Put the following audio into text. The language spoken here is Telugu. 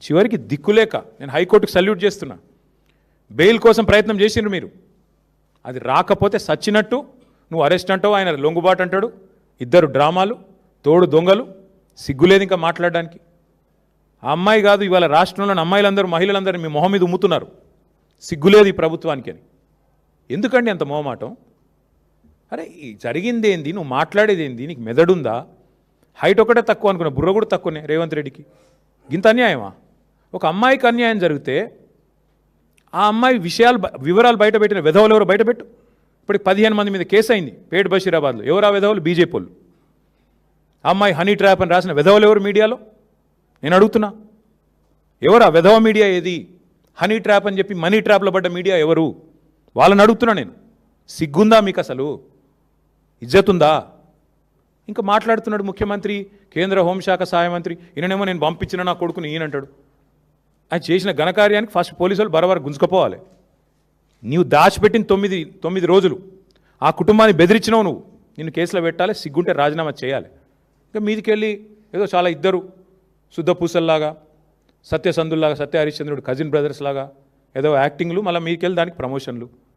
చివరికి దిక్కులేక నేను హైకోర్టుకు సల్యూట్ చేస్తున్నా. బెయిల్ కోసం ప్రయత్నం చేసిండ్రు మీరు, అది రాకపోతే సచ్చినట్టు నువ్వు అరెస్ట్ అంటావు, ఆయన లొంగుబాటు అంటాడు. ఇద్దరు డ్రామాలు, తోడు దొంగలు, సిగ్గులేదు ఇంకా మాట్లాడడానికి. ఆ అమ్మాయి కాదు, ఇవాళ రాష్ట్రంలోని అమ్మాయిలందరూ మహిళలందరూ మీ మొహం మీద ఉమ్ముతున్నారు, సిగ్గులేదు ఈ ప్రభుత్వానికి అని. ఎందుకండి అంత మొహమాటం? అరే జరిగిందేంది, నువ్వు మాట్లాడేది ఏంది, నీకు మెదడుందా? హైట్ ఒకటే తక్కువ అనుకున్నా, బుర్ర కూడా తక్కువనే రేవంత్ రెడ్డికి. ఇంత అన్యాయమా? ఒక అమ్మాయికి అన్యాయం జరిగితే ఆ అమ్మాయి వివరాలు బయటపెట్టిన విధవలు ఎవరు బయటపెట్టు. ఇప్పటికి 15 మంది మీద కేసు అయింది పేట్ బషీరాబాద్లో. ఎవరు ఆ విధవలు? బీజేపీ వాళ్ళు. ఆ అమ్మాయి హనీ ట్రాప్ అని రాసిన విధవలు ఎవరు మీడియాలో? నేను అడుగుతున్నా, ఎవరు ఆ విధవ మీడియా? ఏది హనీ ట్రాప్ అని చెప్పి మనీ ట్రాప్లో పడ్డ మీడియా ఎవరు? వాళ్ళని అడుగుతున్నా నేను. సిగ్గుందా మీకు? అసలు ఇజ్జతుందా? ఇంకా మాట్లాడుతున్నాడు ముఖ్యమంత్రి, కేంద్ర హోంశాఖ సహాయ మంత్రి. ఈయననేమో నేను పంపించిన నా కొడుకుని ఈయనంటాడు. ఆయన చేసిన ఘనకార్యానికి ఫస్ట్ పోలీసు వాళ్ళు బరబర గుంజుకపోవాలి. నీవు దాచిపెట్టిన 9 రోజులు ఆ కుటుంబాన్ని బెదిరించినావు నువ్వు. నిన్ను కేసులో పెట్టాలి, సిగ్గుంటే రాజీనామా చేయాలి. ఇంకా మీదికెళ్ళి ఏదో చాలా ఇద్దరు శుద్ధ పూసల్లాగా, సత్య సందుల్లాగా, సత్య హరిశ్చంద్రుడు కజిన్ బ్రదర్స్ లాగా ఏదో యాక్టింగ్లు, మళ్ళీ మీదికెళ్ళి దానికి ప్రమోషన్లు.